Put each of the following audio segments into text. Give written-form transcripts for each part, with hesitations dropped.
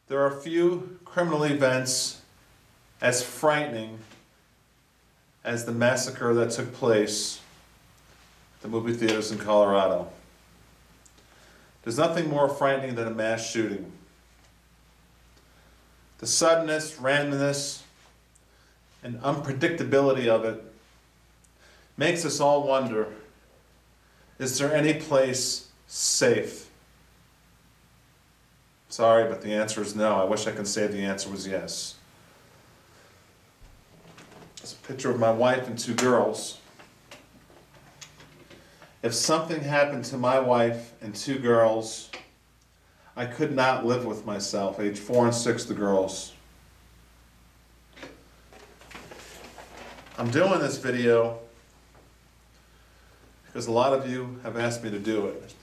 There are few criminal events as frightening as the massacre that took place at the movie theaters in Colorado. There's nothing more frightening than a mass shooting. The suddenness, randomness, and unpredictability of it makes us all wonder, is there any place safe? Sorry, but the answer is no. I wish I could say the answer was yes. It's a picture of my wife and two girls. If something happened to my wife and two girls, I could not live with myself. Age 4 and 6, the girls. I'm doing this video because a lot of you have asked me to do it.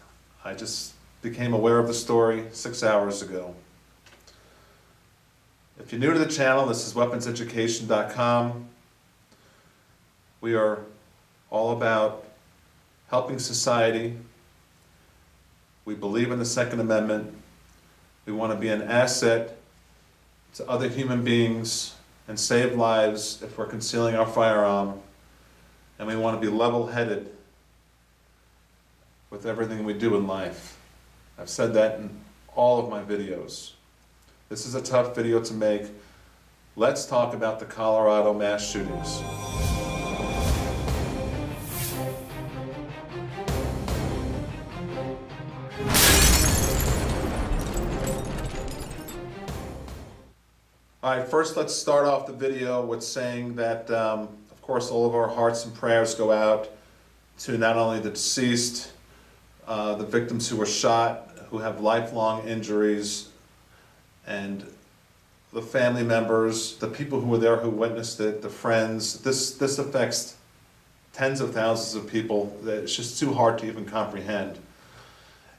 I just became aware of the story 6 hours ago. If you're new to the channel, this is weaponseducation.com. We are all about helping society. We believe in the Second Amendment. We want to be an asset to other human beings and save lives if we're concealing our firearm. And we want to be level-headed with everything we do in life. I've said that in all of my videos. This is a tough video to make. Let's talk about the Colorado mass shootings. All right, first let's start off the video with saying that, of course, all of our hearts and prayers go out to not only the deceased, the victims who were shot, who have lifelong injuries, and the family members, the people who were there who witnessed it, the friends. This affects tens of thousands of people. It's just too hard to even comprehend.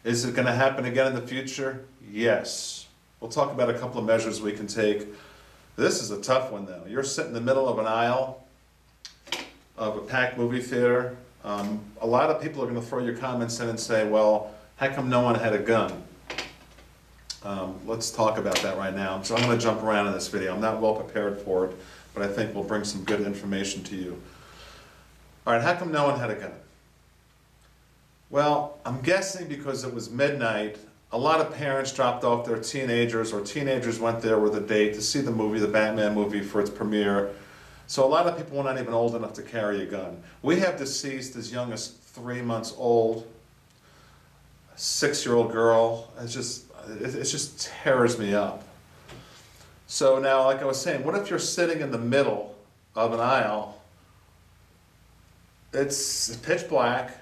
Is it going to happen again in the future? Yes. We'll talk about a couple of measures we can take. This is a tough one, though. You're sitting in the middle of an aisle of a packed movie theater. A lot of people are going to throw your comments in and say, well, how come no one had a gun? Let's talk about that right now. So I'm going to jump around in this video. I'm not well prepared for it, but I think we'll bring some good information to you. All right, how come no one had a gun? Well, I'm guessing because it was midnight, a lot of parents dropped off their teenagers, or teenagers went there with a date to see the movie, the Batman movie, for its premiere. So a lot of people were not even old enough to carry a gun. We have deceased as young as 3 months old, a 6-year-old girl. It just tears me up. So now, like I was saying, what if you're sitting in the middle of an aisle? It's pitch black.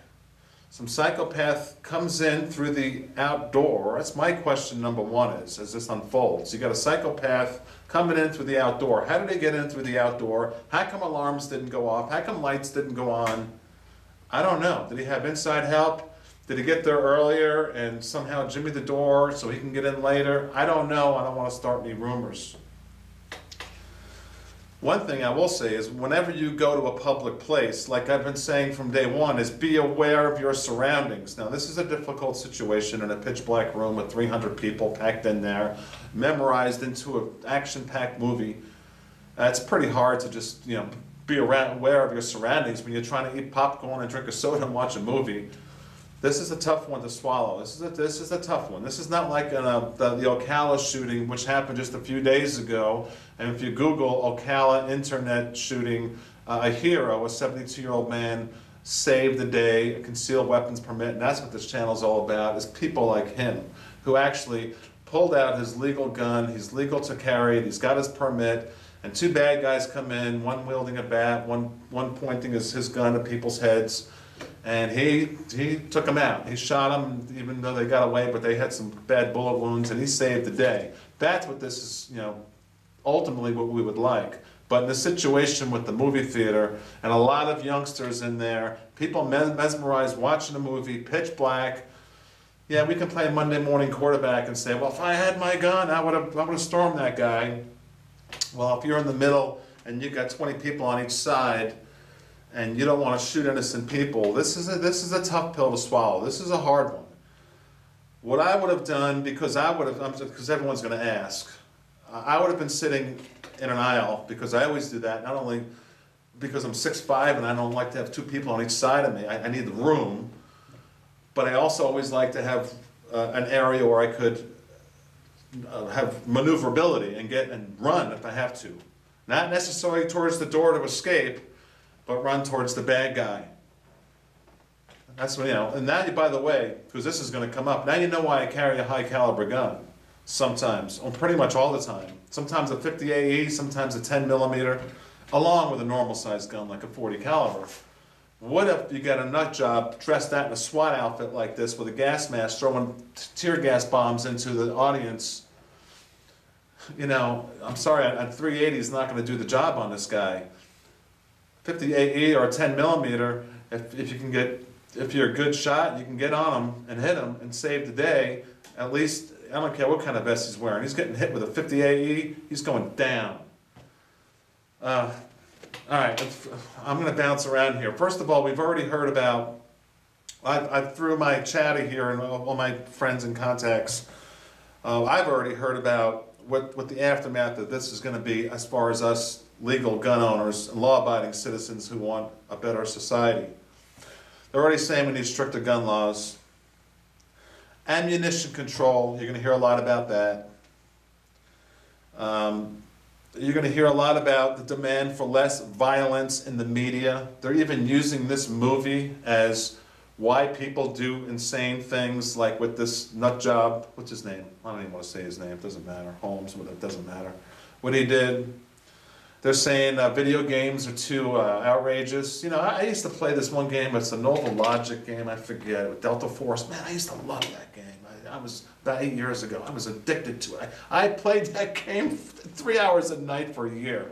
Some psychopath comes in through the outdoor. That's my question number one is, as this unfolds. You got a psychopath coming in through the outdoor. How did they get in through the outdoor? How come alarms didn't go off? How come lights didn't go on? I don't know. Did he have inside help? Did he get there earlier and somehow jimmy the door so he can get in later? I don't know. I don't want to start any rumors. One thing I will say is whenever you go to a public place, like I've been saying from day one, is be aware of your surroundings. Now, this is a difficult situation in a pitch black room with 300 people packed in there, memorized into an action-packed movie. It's pretty hard to just, be aware of your surroundings when you're trying to eat popcorn and drink a soda and watch a movie. This is a tough one to swallow. This is a tough one. This is not like the Ocala shooting, which happened just a few days ago. And if you Google Ocala internet shooting, a hero, a 72-year-old man, saved the day, a concealed weapons permit, and that's what this channel is all about, is people like him, who actually pulled out his legal gun, he's legal to carry it, he's got his permit, and two bad guys come in, one wielding a bat, one pointing his gun at people's heads. And he took them out. He shot them, even though they got away, but they had some bad bullet wounds, and he saved the day. That's what this is, ultimately what we would like. But in the situation with the movie theater, and a lot of youngsters in there, people mesmerized watching a movie, pitch black. Yeah, we can play Monday morning quarterback and say, well, if I had my gun, I would have stormed that guy. Well, if you're in the middle and you've got 20 people on each side, and you don't want to shoot innocent people, this is a tough pill to swallow. This is a hard one. What I would have done, because everyone's going to ask, I would have been sitting in an aisle, because I always do that, not only because I'm 6'5" and I don't like to have two people on each side of me, I need the room, but I also always like to have an area where I could have maneuverability and get and run if I have to. Not necessarily towards the door to escape, but run towards the bad guy. That's what, and now, by the way, because this is going to come up, now you know why I carry a high caliber gun. Sometimes, or pretty much all the time. Sometimes a 50 AE, sometimes a 10 millimeter, along with a normal sized gun like a 40 caliber. What if you got a nut job dressed out in a SWAT outfit like this with a gas mask throwing tear gas bombs into the audience? I'm sorry, a 380 is not going to do the job on this guy. 50 AE or a 10 millimeter, if you're a good shot, you can get on him and hit him and save the day. At least, I don't care what kind of vest he's wearing. He's getting hit with a 50 AE, he's going down. All right, I'm going to bounce around here. First of all, we've already heard about, I threw my chatty here and all my friends and contacts. I've already heard about what the aftermath of this is going to be as far as us legal gun owners and law-abiding citizens who want a better society. They're already saying we need stricter gun laws. Ammunition control, you're going to hear a lot about that. You're going to hear a lot about the demand for less violence in the media. They're even using this movie as why people do insane things, like with this nut job. What's his name? I don't even want to say his name. It doesn't matter. Holmes, it doesn't matter. What he did. They're saying video games are too outrageous. I used to play this one game. It's a Nova Logic game. I forget. With Delta Force. Man, I used to love that game. I was about 8 years ago. I was addicted to it. I played that game 3 hours a night for a year.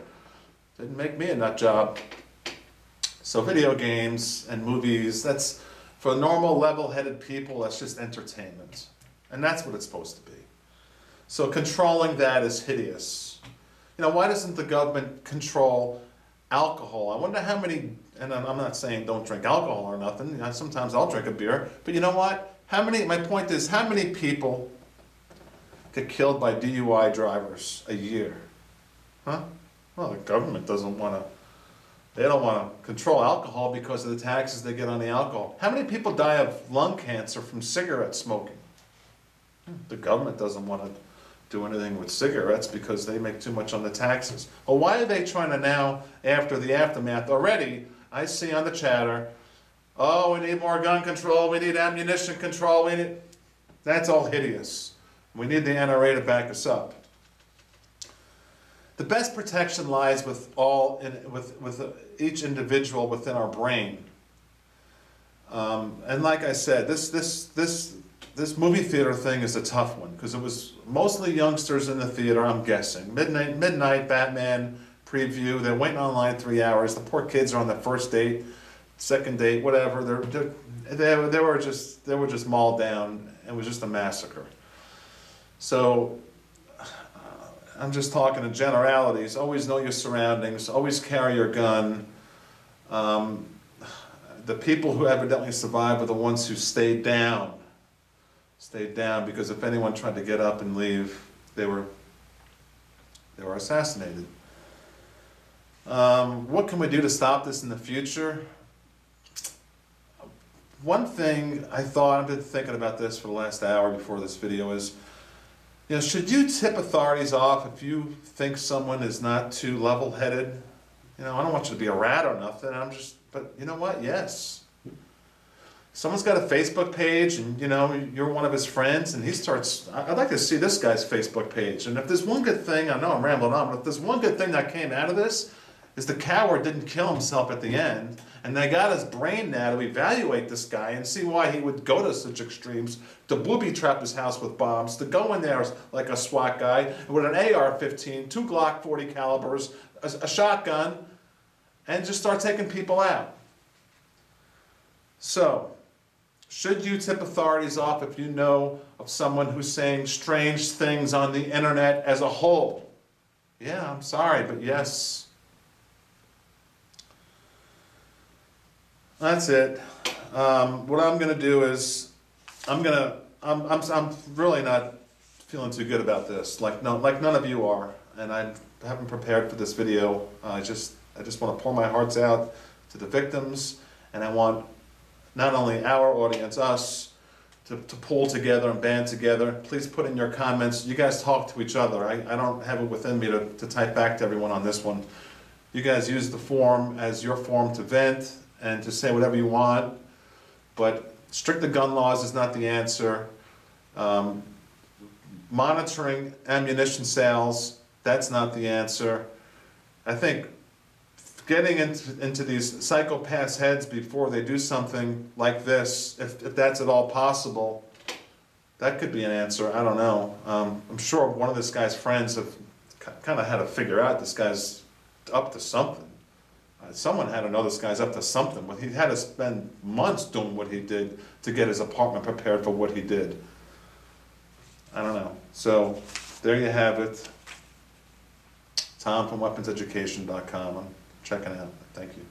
Didn't make me a nut job. So video games and movies, that's for normal level-headed people, that's just entertainment. And that's what it's supposed to be. So controlling that is hideous. Why doesn't the government control alcohol? I wonder how many, and I'm not saying don't drink alcohol or nothing. Sometimes I'll drink a beer. But you know what? My point is, how many people get killed by DUI drivers a year? Huh? Well, the government doesn't want to, they don't want to control alcohol because of the taxes they get on the alcohol. How many people die of lung cancer from cigarette smoking? The government doesn't want to do anything with cigarettes because they make too much on the taxes. Well, why are they trying to now, after the aftermath already, I see on the chatter, oh, we need more gun control, we need ammunition control, that's all hideous. We need the NRA to back us up. The best protection lies with each individual within our brain. And like I said, this movie theater thing is a tough one because it was mostly youngsters in the theater, I'm guessing. Midnight Batman preview, they're waiting online 3 hours. The poor kids are on the first date, second date, whatever. They were just mauled down. It was just a massacre. So I'm just talking in generalities. Always know your surroundings. Always carry your gun. The people who evidently survived were the ones who stayed down. Stayed down because if anyone tried to get up and leave, they were assassinated. What can we do to stop this in the future? One thing I've been thinking about this for the last hour before this video is, should you tip authorities off if you think someone is not too level-headed? I don't want you to be a rat or nothing. But you know what? Yes. Someone's got a Facebook page and, you're one of his friends and he starts, I'd like to see this guy's Facebook page. And if there's one good thing, I know I'm rambling on, but if there's one good thing that came out of this, is the coward didn't kill himself at the end. And they got his brain now to evaluate this guy and see why he would go to such extremes, to booby-trap his house with bombs, to go in there like a SWAT guy with an AR-15, 2 Glock 40 calibers, a shotgun, and just start taking people out. So, should you tip authorities off if you know of someone who's saying strange things on the internet as a whole? Yeah, I'm sorry, but yes. That's it. What I'm going to do is, I'm going to I'm really not feeling too good about this. Like none of you are, and I haven't prepared for this video. I just want to pour my hearts out to the victims, and I want not only our audience, us, to pull together and band together. Please put in your comments. You guys talk to each other. I don't have it within me to type back to everyone on this one. You guys use the forum as your forum to vent and to say whatever you want, but stricter gun laws is not the answer. Monitoring ammunition sales, that's not the answer. I think getting into these psychopaths' heads before they do something like this, if that's at all possible, that could be an answer. I don't know. I'm sure one of this guy's friends have kind of had to figure out this guy's up to something. Someone had to know this guy's up to something, but he had to spend months doing what he did to get his apartment prepared for what he did. I don't know. So there you have it. Tom from weaponseducation.com. I'm checking out. Thank you.